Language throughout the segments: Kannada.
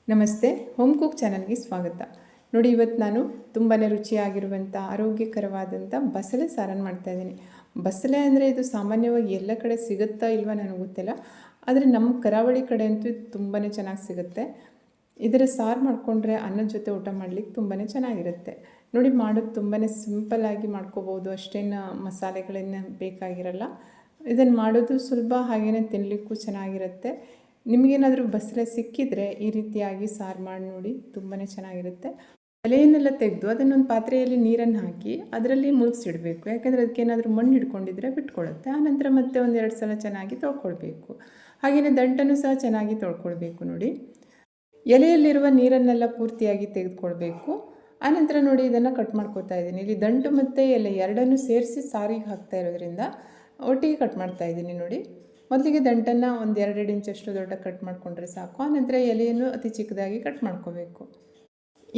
ನಮಸ್ತೆ, ಹೋಮ್ ಕುಕ್ ಚಾನಲ್ಗೆ ಸ್ವಾಗತ. ನೋಡಿ, ಇವತ್ತು ನಾನು ತುಂಬಾ ರುಚಿಯಾಗಿರುವಂಥ ಆರೋಗ್ಯಕರವಾದಂಥ ಬಸಳೆ ಸಾರನ್ನು ಮಾಡ್ತಾಯಿದ್ದೀನಿ. ಬಸಳೆ ಅಂದರೆ ಇದು ಸಾಮಾನ್ಯವಾಗಿ ಎಲ್ಲ ಕಡೆ ಸಿಗುತ್ತಾ ಇಲ್ವಾ ನನಗೆ ಗೊತ್ತಿಲ್ಲ, ಆದರೆ ನಮ್ಮ ಕರಾವಳಿ ಕಡೆ ಅಂತೂ ಇದು ತುಂಬಾ ಚೆನ್ನಾಗಿ ಸಿಗುತ್ತೆ. ಇದರ ಸಾರು ಮಾಡಿಕೊಂಡ್ರೆ ಅನ್ನದ ಜೊತೆ ಊಟ ಮಾಡಲಿಕ್ಕೆ ತುಂಬಾ ಚೆನ್ನಾಗಿರುತ್ತೆ. ನೋಡಿ, ಮಾಡೋದು ತುಂಬಾ ಸಿಂಪಲ್ಲಾಗಿ ಮಾಡ್ಕೋಬೋದು, ಅಷ್ಟೇನು ಮಸಾಲೆಗಳೇನು ಬೇಕಾಗಿರಲ್ಲ. ಇದನ್ನು ಮಾಡೋದು ಸುಲಭ, ಹಾಗೆಯೇ ತಿನ್ನಲಿಕ್ಕೂ ಚೆನ್ನಾಗಿರುತ್ತೆ. ನಿಮಗೇನಾದರೂ ಬಸಳೆ ಸಿಕ್ಕಿದರೆ ಈ ರೀತಿಯಾಗಿ ಸಾರು ಮಾಡಿ ನೋಡಿ, ತುಂಬಾ ಚೆನ್ನಾಗಿರುತ್ತೆ. ಎಲೆಯನ್ನೆಲ್ಲ ತೆಗೆದು ಅದನ್ನೊಂದು ಪಾತ್ರೆಯಲ್ಲಿ ನೀರನ್ನು ಹಾಕಿ ಅದರಲ್ಲಿ ಮುಳುಗಿಸಿಡಬೇಕು. ಯಾಕೆಂದರೆ ಅದಕ್ಕೇನಾದರೂ ಮಣ್ಣು ಹಿಡ್ಕೊಂಡಿದ್ರೆ ಬಿಟ್ಕೊಳ್ಳುತ್ತೆ. ಆನಂತರ ಮತ್ತೆ ಒಂದೆರಡು ಸಲ ಚೆನ್ನಾಗಿ ತೊಳ್ಕೊಳ್ಬೇಕು. ಹಾಗೆಯೇ ದಂಟನ್ನು ಸಹ ಚೆನ್ನಾಗಿ ತೊಳ್ಕೊಳ್ಬೇಕು. ನೋಡಿ, ಎಲೆಯಲ್ಲಿರುವ ನೀರನ್ನೆಲ್ಲ ಪೂರ್ತಿಯಾಗಿ ತೆಗೆದುಕೊಳ್ಬೇಕು. ಆನಂತರ ನೋಡಿ, ಇದನ್ನು ಕಟ್ ಮಾಡ್ಕೋತಾ ಇದ್ದೀನಿ. ಇಲ್ಲಿ ದಂಟು ಮತ್ತು ಎಲೆ ಎರಡನ್ನೂ ಸೇರಿಸಿ ಸಾರಿಗೆ ಹಾಕ್ತಾ ಇರೋದ್ರಿಂದ ಒಟ್ಟಿಗೆ ಕಟ್ ಮಾಡ್ತಾ ಇದ್ದೀನಿ. ನೋಡಿ, ಮೊದಲಿಗೆ ದಂಟನ್ನು ಒಂದು 2 ಇಂಚಷ್ಟು ದೊಡ್ಡ ಕಟ್ ಮಾಡಿಕೊಂಡ್ರೆ ಸಾಕು. ಆನಂತರ ಎಲೆಯನ್ನು ಅತಿ ಚಿಕ್ಕದಾಗಿ ಕಟ್ ಮಾಡ್ಕೋಬೇಕು.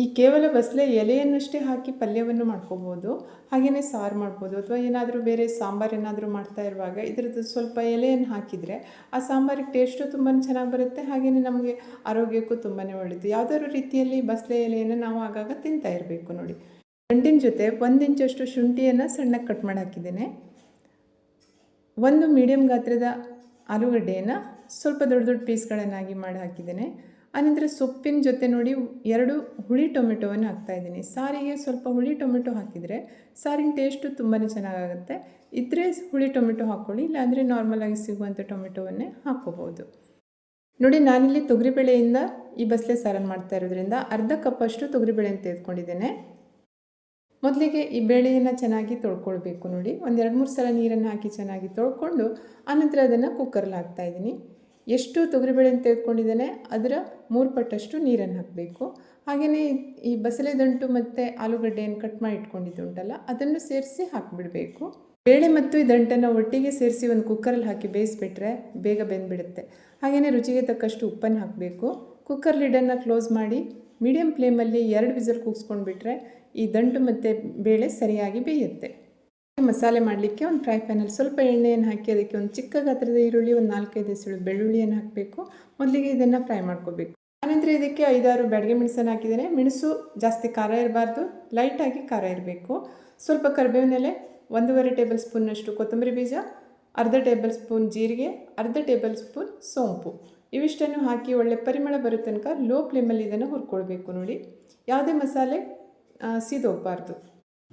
ಈ ಕೇವಲ ಬಸಳೆ ಎಲೆಯನ್ನಷ್ಟೇ ಹಾಕಿ ಪಲ್ಯವನ್ನು ಮಾಡ್ಕೋಬೋದು, ಹಾಗೆಯೇ ಸಾರು ಮಾಡ್ಬೋದು, ಅಥವಾ ಏನಾದರೂ ಬೇರೆ ಸಾಂಬಾರು ಏನಾದರೂ ಮಾಡ್ತಾ ಇರುವಾಗ ಇದರದ್ದು ಸ್ವಲ್ಪ ಎಲೆಯನ್ನು ಹಾಕಿದರೆ ಆ ಸಾಂಬಾರಿಗೆ ಟೇಸ್ಟು ತುಂಬಾ ಚೆನ್ನಾಗಿ ಬರುತ್ತೆ. ಹಾಗೆಯೇ ನಮಗೆ ಆರೋಗ್ಯಕ್ಕೂ ತುಂಬಾ ಒಳ್ಳೆಯದು. ಯಾವುದಾದ್ರೂ ರೀತಿಯಲ್ಲಿ ಬಸಳೆ ಎಲೆಯನ್ನು ನಾವು ಆಗಾಗ ತಿಂತಾ ಇರಬೇಕು. ನೋಡಿ, ದಂಟಿನ ಜೊತೆ 1 ಇಂಚಷ್ಟು ಶುಂಠಿಯನ್ನು ಸಣ್ಣಗೆ ಕಟ್ ಮಾಡಿ ಹಾಕಿದ್ದೇನೆ. ಒಂದು ಮೀಡಿಯಮ್ ಗಾತ್ರದ ಆಲೂಗಡ್ಡೆಯನ್ನು ಸ್ವಲ್ಪ ದೊಡ್ಡ ದೊಡ್ಡ ಪೀಸ್ಗಳನ್ನಾಗಿ ಮಾಡಿ ಹಾಕಿದ್ದೇನೆ. ಆನಂತರ ಸೊಪ್ಪಿನ ಜೊತೆ ನೋಡಿ 2 ಹುಳಿ ಟೊಮೆಟೊವನ್ನು ಹಾಕ್ತಾಯಿದ್ದೀನಿ. ಸಾರಿಗೆ ಸ್ವಲ್ಪ ಹುಳಿ ಟೊಮೆಟೊ ಹಾಕಿದರೆ ಸಾರಿನ ಟೇಸ್ಟು ತುಂಬಾ ಚೆನ್ನಾಗಾಗುತ್ತೆ. ಇದ್ದರೆ ಹುಳಿ ಟೊಮೆಟೊ ಹಾಕ್ಕೊಳ್ಳಿ, ಇಲ್ಲಾಂದರೆ ನಾರ್ಮಲಾಗಿ ಸಿಗುವಂಥ ಟೊಮೆಟೊವನ್ನೇ ಹಾಕ್ಕೋಬೋದು. ನೋಡಿ, ನಾನಿಲ್ಲಿ ತೊಗರಿಬೇಳೆಯಿಂದ ಈ ಬಸಳೆ ಸಾರನ್ನು ಮಾಡ್ತಾ ಇರೋದ್ರಿಂದ ಅರ್ಧ ಕಪ್ಪಷ್ಟು ತೊಗರಿಬೇಳೆಯನ್ನು ತೆಗೆದುಕೊಂಡಿದ್ದೇನೆ. ಮೊದಲಿಗೆ ಈ ಬೇಳೆಯನ್ನು ಚೆನ್ನಾಗಿ ತೊಳ್ಕೊಳ್ಬೇಕು. ನೋಡಿ, ಒಂದು 2-3 ಸಲ ನೀರನ್ನು ಹಾಕಿ ಚೆನ್ನಾಗಿ ತೊಳ್ಕೊಂಡು ಆನಂತರ ಅದನ್ನು ಕುಕ್ಕರಲ್ಲಿ ಹಾಕ್ತಾಯಿದ್ದೀನಿ. ಎಷ್ಟು ತೊಗರಿಬೇಳೆಯನ್ನು ತೆಗೆದುಕೊಂಡಿದ್ದೇನೆ ಅದರ 3 ಪಟ್ಟಷ್ಟು ನೀರನ್ನು ಹಾಕಬೇಕು. ಹಾಗೆಯೇ ಈ ಬಸಳೆ ದಂಟು ಮತ್ತು ಆಲೂಗಡ್ಡೆಯನ್ನು ಕಟ್ ಮಾಡಿ ಇಟ್ಕೊಂಡಿದ್ದು ಉಂಟಲ್ಲ, ಅದನ್ನು ಸೇರಿಸಿ ಹಾಕಿಬಿಡಬೇಕು. ಬೇಳೆ ಮತ್ತು ಈ ದಂಟನ್ನು ಒಟ್ಟಿಗೆ ಸೇರಿಸಿ ಒಂದು ಕುಕ್ಕರಲ್ಲಿ ಹಾಕಿ ಬೇಯಿಸಿಬಿಟ್ರೆ ಬೇಗ ಬೆಂದುಬಿಡುತ್ತೆ. ಹಾಗೆಯೇ ರುಚಿಗೆ ತಕ್ಕಷ್ಟು ಉಪ್ಪನ್ನು ಹಾಕಬೇಕು. ಕುಕ್ಕರ್ ಲಿಡನ್ನು ಕ್ಲೋಸ್ ಮಾಡಿ ಮೀಡಿಯಮ್ ಫ್ಲೇಮಲ್ಲಿ 2 ವಿಸಿಲ್ ಕೂಗಿಸ್ಕೊಂಡ್ಬಿಟ್ರೆ ಈ ದಂಟು ಮತ್ತು ಬೇಳೆ ಸರಿಯಾಗಿ ಬೇಯುತ್ತೆ. ಮಸಾಲೆ ಮಾಡಲಿಕ್ಕೆ ಒಂದು ಫ್ರೈ ಪ್ಯಾನಲ್ಲಿ ಸ್ವಲ್ಪ ಎಣ್ಣೆಯನ್ನು ಹಾಕಿ ಅದಕ್ಕೆ ಒಂದು ಚಿಕ್ಕ ಗಾತ್ರದ ಈರುಳ್ಳಿ, ಒಂದು 4-5 ಎಸಳು ಬೆಳ್ಳುಳ್ಳಿಯನ್ನು ಹಾಕಬೇಕು. ಮೊದಲಿಗೆ ಇದನ್ನು ಫ್ರೈ ಮಾಡ್ಕೋಬೇಕು. ಆನಂತರ ಇದಕ್ಕೆ 5-6 ಬ್ಯಾಡಗೆ ಮೆಣಸನ್ನು ಹಾಕಿದ್ದೇನೆ. ಮೆಣಸು ಜಾಸ್ತಿ ಖಾರ ಇರಬಾರ್ದು, ಲೈಟಾಗಿ ಖಾರ ಇರಬೇಕು. ಸ್ವಲ್ಪ ಕರಿಬೇವಿನ ಎಲೆ, 1.5 ಟೇಬಲ್ ಸ್ಪೂನ್ನಷ್ಟು ಕೊತ್ತಂಬರಿ ಬೀಜ, ಅರ್ಧ ಟೇಬಲ್ ಸ್ಪೂನ್ ಜೀರಿಗೆ, ಅರ್ಧ ಟೇಬಲ್ ಸ್ಪೂನ್ ಸೋಂಪು, ಇವಿಷ್ಟನ್ನು ಹಾಕಿ ಒಳ್ಳೆ ಪರಿಮಳ ಬರೋ ತನಕ ಲೋ ಫ್ಲೇಮಲ್ಲಿ ಇದನ್ನು ಹುರ್ಕೊಳ್ಬೇಕು. ನೋಡಿ, ಯಾವುದೇ ಮಸಾಲೆ ಸೀದೋಗಬಾರ್ದು.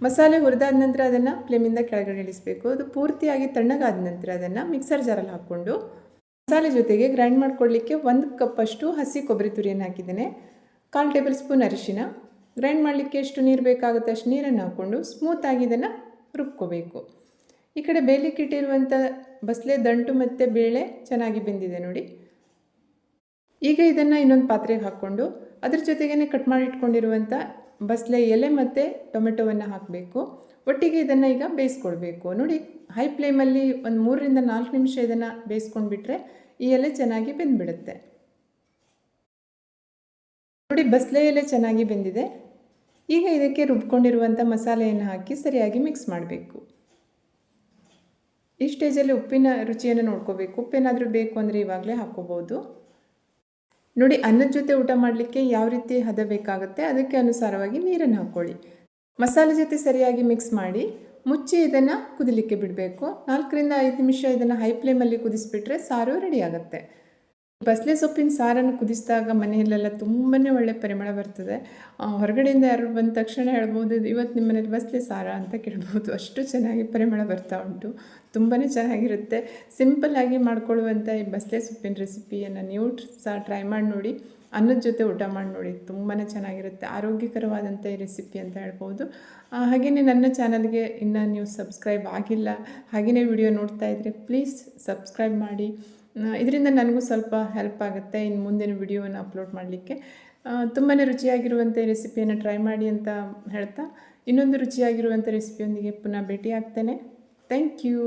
ಮಸಾಲೆ ಹುರಿದಾದ ನಂತರ ಅದನ್ನು ಫ್ಲೇಮಿಂದ ಕೆಳಗಡೆ ಇಳಿಸಬೇಕು. ಅದು ಪೂರ್ತಿಯಾಗಿ ತಣ್ಣಗಾದ ನಂತರ ಅದನ್ನು ಮಿಕ್ಸರ್ ಜಾರಲ್ಲಿ ಹಾಕ್ಕೊಂಡು ಮಸಾಲೆ ಜೊತೆಗೆ ಗ್ರೈಂಡ್ ಮಾಡ್ಕೊಳ್ಳಿಕ್ಕೆ 1 ಕಪ್ಪಷ್ಟು ಹಸಿ ಕೊಬ್ಬರಿ ತುರಿಯನ್ನು ಹಾಕಿದ್ದೇನೆ. 1/4 ಟೇಬಲ್ ಸ್ಪೂನ್ ಅರಿಶಿನ, ಗ್ರೈಂಡ್ ಮಾಡಲಿಕ್ಕೆ ಎಷ್ಟು ನೀರು ಬೇಕಾಗುತ್ತೆ ಅಷ್ಟು ನೀರನ್ನು ಹಾಕ್ಕೊಂಡು ಸ್ಮೂತಾಗಿ ಇದನ್ನು ರುಬ್ಕೋಬೇಕು. ಈ ಕಡೆ ಬೇಯಲಿಕ್ಕೆ ಇಟ್ಟಿರುವಂಥ ಬಸಳೆ ದಂಟು ಮತ್ತು ಬೇಳೆ ಚೆನ್ನಾಗಿ ಬೆಂದಿದೆ. ನೋಡಿ, ಈಗ ಇದನ್ನು ಇನ್ನೊಂದು ಪಾತ್ರೆಗೆ ಹಾಕ್ಕೊಂಡು ಅದ್ರ ಜೊತೆಗೇ ಕಟ್ ಮಾಡಿ ಇಟ್ಕೊಂಡಿರುವಂಥ ಬಸಳೆ ಎಲೆ ಮತ್ತು ಟೊಮೆಟೊವನ್ನು ಹಾಕಬೇಕು. ಒಟ್ಟಿಗೆ ಇದನ್ನು ಈಗ ಬೇಯಿಸ್ಕೊಳ್ಬೇಕು. ನೋಡಿ, ಹೈ ಫ್ಲೇಮಲ್ಲಿ ಒಂದು 3-4 ನಿಮಿಷ ಇದನ್ನು ಬೇಯಿಸ್ಕೊಂಡ್ಬಿಟ್ರೆ ಈ ಎಲೆ ಚೆನ್ನಾಗಿ ಬೆಂದುಬಿಡುತ್ತೆ. ನೋಡಿ, ಬಸಳೆ ಎಲೆ ಚೆನ್ನಾಗಿ ಬೆಂದಿದೆ. ಈಗ ಇದಕ್ಕೆ ರುಬ್ಕೊಂಡಿರುವಂಥ ಮಸಾಲೆಯನ್ನು ಹಾಕಿ ಸರಿಯಾಗಿ ಮಿಕ್ಸ್ ಮಾಡಬೇಕು. ಈ ಸ್ಟೇಜಲ್ಲಿ ಉಪ್ಪಿನ ರುಚಿಯನ್ನು ನೋಡ್ಕೋಬೇಕು. ಉಪ್ಪೇನಾದರೂ ಬೇಕು ಅಂದರೆ ಇವಾಗಲೇ ಹಾಕ್ಕೋಬೋದು. ನೋಡಿ, ಅನ್ನದ ಜೊತೆ ಊಟ ಮಾಡಲಿಕ್ಕೆ ಯಾವ ರೀತಿ ಹದ ಬೇಕಾಗುತ್ತೆ ಅದಕ್ಕೆ ಅನುಸಾರವಾಗಿ ನೀರನ್ನು ಹಾಕ್ಕೊಳ್ಳಿ. ಮಸಾಲೆ ಜೊತೆ ಸರಿಯಾಗಿ ಮಿಕ್ಸ್ ಮಾಡಿ ಮುಚ್ಚಿ ಇದನ್ನು ಕುದಿಲಿಕ್ಕೆ ಬಿಡಬೇಕು. 4-5 ನಿಮಿಷ ಇದನ್ನು ಹೈ ಫ್ಲೇಮಲ್ಲಿ ಕುದಿಸಿಬಿಟ್ರೆ ಸಾರು ರೆಡಿ ಆಗುತ್ತೆ. ಬಸಳೆ ಸೊಪ್ಪಿನ ಸಾರನ್ನು ಕುದಿಸಿದಾಗ ಮನೆಯಲ್ಲೆಲ್ಲ ತುಂಬಾ ಒಳ್ಳೆ ಪರಿಮಳ ಬರ್ತದೆ. ಹೊರಗಡೆಯಿಂದ ಯಾರು ಬಂದ ತಕ್ಷಣ ಹೇಳ್ಬೋದು, ಇವತ್ತು ನಿಮ್ಮ ಮನೇಲಿ ಬಸಳೆ ಸಾರ ಅಂತ ಕೇಳ್ಬೋದು. ಅಷ್ಟು ಚೆನ್ನಾಗಿ ಪರಿಮಳ ಬರ್ತಾ ಉಂಟು. ತುಂಬಾ ಚೆನ್ನಾಗಿರುತ್ತೆ. ಸಿಂಪಲ್ಲಾಗಿ ಮಾಡ್ಕೊಳ್ಳುವಂಥ ಈ ಬಸಳೆ ಸೊಪ್ಪಿನ ರೆಸಿಪಿಯನ್ನು ನೀವು ಸಹ ಟ್ರೈ ಮಾಡಿ ನೋಡಿ. ಅನ್ನದ ಜೊತೆ ಊಟ ಮಾಡಿ ನೋಡಿ, ತುಂಬಾ ಚೆನ್ನಾಗಿರುತ್ತೆ. ಆರೋಗ್ಯಕರವಾದಂಥ ಈ ರೆಸಿಪಿ ಅಂತ ಹೇಳ್ಬೋದು. ಹಾಗೆಯೇ ನನ್ನ ಚಾನಲ್ಗೆ ಇನ್ನೂ ನೀವು ಸಬ್ಸ್ಕ್ರೈಬ್ ಆಗಿಲ್ಲ, ಹಾಗೆಯೇ ವಿಡಿಯೋ ನೋಡ್ತಾ ಇದ್ದರೆ ಪ್ಲೀಸ್ ಸಬ್ಸ್ಕ್ರೈಬ್ ಮಾಡಿ. ಇದರಿಂದ ನನಗೂ ಸ್ವಲ್ಪ ಹೆಲ್ಪ್ ಆಗುತ್ತೆ ಇನ್ನು ಮುಂದಿನ ವಿಡಿಯೋವನ್ನು ಅಪ್ಲೋಡ್ ಮಾಡಲಿಕ್ಕೆ. ತುಂಬಾ ರುಚಿಯಾಗಿರುವಂಥ ರೆಸಿಪಿಯನ್ನು ಟ್ರೈ ಮಾಡಿ ಅಂತ ಹೇಳ್ತಾ ಇನ್ನೊಂದು ರುಚಿಯಾಗಿರುವಂಥ ರೆಸಿಪಿಯೊಂದಿಗೆ ಪುನಃ ಭೇಟಿ ಆಗ್ತೇನೆ. Thank you.